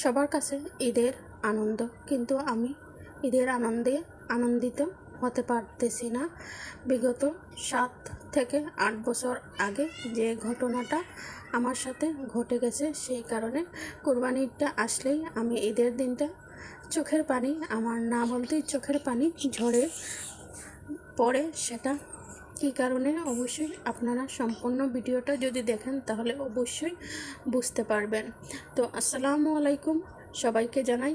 সবার কাছে ঈদের আনন্দ, কিন্তু আমি ঈদের আনন্দে আনন্দিত হতে পারতেছি না। বিগত 7 থেকে 8 বছর আগে যে ঘটনাটা আমার সাথে ঘটে গেছে, সেই কারণে কোরবানি ঈদটা আসলেই আমি ঈদের দিনটা চোখের পানি, আমার না বলতেই চোখের পানি ঝরে পড়ে। সেটা কী কারণে অবশ্যই আপনারা সম্পূর্ণ ভিডিওটা যদি দেখেন তাহলে অবশ্যই বুঝতে পারবেন। তো আসসালামু আলাইকুম, সবাইকে জানাই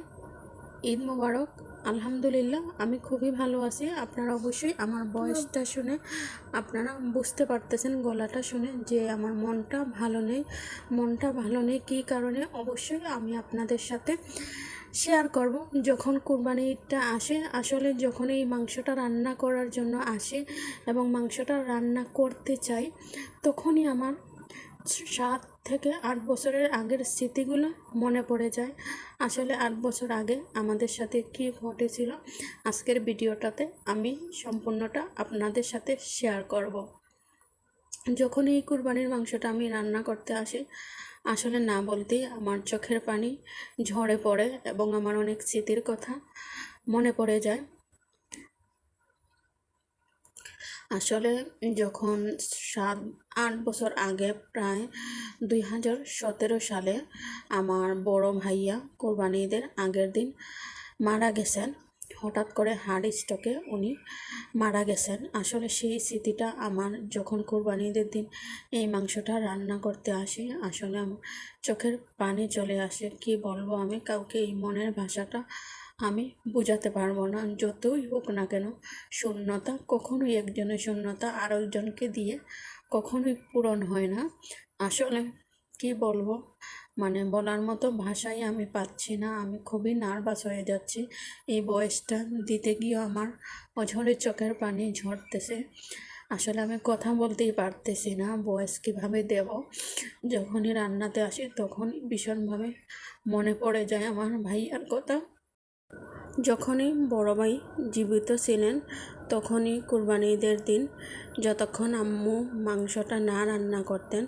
ঈদ মোবারক। আলহামদুলিল্লাহ আমি খুবই ভালো আছি। আপনারা অবশ্যই আমার ভয়েসটা শুনে আপনারা বুঝতে পারতেছেন, গলাটা শুনে, যে আমার মনটা ভালো নেই কী কারণে অবশ্যই আমি আপনাদের সাথে শেয়ার করব। যখন কোরবানি ঈদটা আসে, আসলে যখন এই মাংসটা রান্না করার জন্য আসে এবং মাংসটা রান্না করতে চাই, তখনই আমার 7 থেকে 8 বছরের আগের স্মৃতিগুলো মনে পড়ে যায়। আসলে 8 বছর আগে আমাদের সাথে কী ঘটেছিল, আজকের ভিডিওটাতে আমি সম্পূর্ণটা আপনাদের সাথে শেয়ার করব। যখন এই কুরবানির মাংসটা আমি রান্না করতে আসি, আসলে না বলতেই আমার চোখের পানি ঝরে পড়ে এবং আমার অনেক স্মৃতির কথা মনে পড়ে যায়। আসলে যখন 7-8 বছর আগে, প্রায় 2017 সালে আমার বড় ভাইয়া কোরবানি ঈদের আগের দিন মারা গেছেন। হঠাৎ করে হার্ট স্ট্রোকে উনি মারা গেছেন। আসলে সেই স্মৃতিটা আমার যখন কোরবানি ঈদের দিন এই মাংসটা রান্না করতে আসি, আসলে আমার চোখের পানি চলে আসে। কি বলবো, আমি কাউকে এই মনের ভাষাটা আমি বোঝাতে পারবো না। যতই হোক না কেন, শূন্যতা কখনোই, একজনের শূন্যতা আরেকজনকে দিয়ে কখনোই পূরণ হয় না। আসলে কি বলবো, মানে বলার মতো ভাষাই আমি পাচ্ছি না। আমি খুবই নার্ভাস হয়ে যাচ্ছি। এই ভয়েসটা দিতে গিয়েও আমার অঝরে চোখের পানি ঝরতেছে। আসলে আমি কথা বলতেই পারতেছি না, ভয়েস কীভাবে দেব। যখনই রান্নাতে আসি তখনই ভীষণভাবে মনে পড়ে যায় আমার ভাইয়ার কথা। যখনই বড় ভাই জীবিত ছিলেন, তখনই কোরবানি ঈদের দিন যতক্ষণ আম্মু মাংসটা না রান্না করতেন,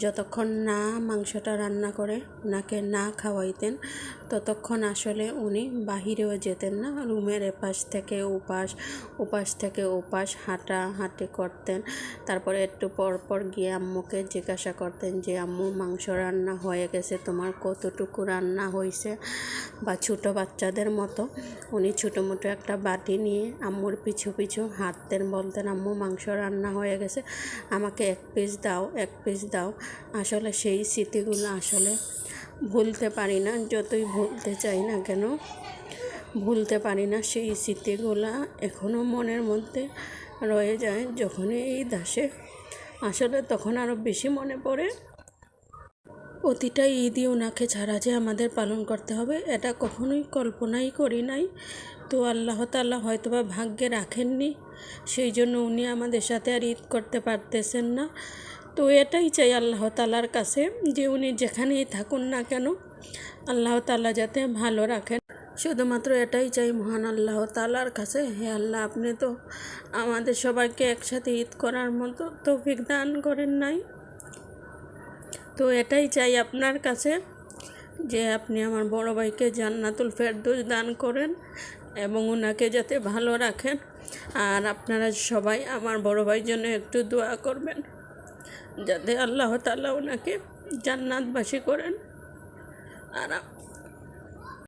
যতক্ষণ না মাংসটা রান্না করে ওনাকে না খাওয়াইতেন, ততক্ষণ আসলে উনি বাহিরেও যেতেন না। রুমের এপাশ থেকে ওপাশ হাঁটাহাঁটি করতেন। তারপরে একটু পর পর গিয়ে আম্মুকে জিজ্ঞাসা করতেন যে আম্মু, মাংস রান্না হয়ে গেছে, তোমার কতটুকু রান্না হয়েছে। বা ছোটো বাচ্চাদের মতো উনি ছোটো মোটো একটা বাটি নিয়ে আম্মুর পিছু পিছু হাঁটতেন, বলতেন আম্মু মাংস রান্না হয়ে গেছে, আমাকে এক পিস দাও। আসলে সেই স্মৃতিগুলো আসলে ভুলতে পারি না। যতই ভুলতে চাই না কেন, ভুলতে পারি না। সেই স্মৃতিগুলো এখনও মনের মধ্যে রয়ে যায়। যখনই এই দাসে আসলে তখন আরও বেশি মনে পড়ে। প্রতিটা ঈদই ওনাকে ছাড়া যে আমাদের পালন করতে হবে, এটা কখনোই কল্পনাই করি নাই। তো আল্লাহ তাআলা হয়তোবা ভাগ্যে রাখেননি, সেই জন্য উনি আমাদের সাথে আর ঈদ করতে পারতেছেন না। তো এটাই চাই আল্লাহ তাআলার কাছে, যে উনি যেখানেই থাকুন না কেন, আল্লাহ তাআলা যাতে ভালো রাখেন। শুধুমাত্র এটাই চাই মহান আল্লাহ তাআলার কাছে, হে আল্লাহ, আপনি তো আমাদের সবাইকে একসাথে ঈদ করার মতো তৌফিক দান করেন নাই। তো এটাই চাই আপনার কাছে, যে আপনি আমার বড় ভাইকে জান্নাতুল ফেরদৌস দান করেন এবং ওনাকে যাতে ভালো রাখেন। আর আপনারা সবাই আমার বড় ভাইয়ের জন্য একটু দোয়া করবেন, যাতে আল্লাহ তাআলা ওনাকে জান্নাতবাসী করেন। আর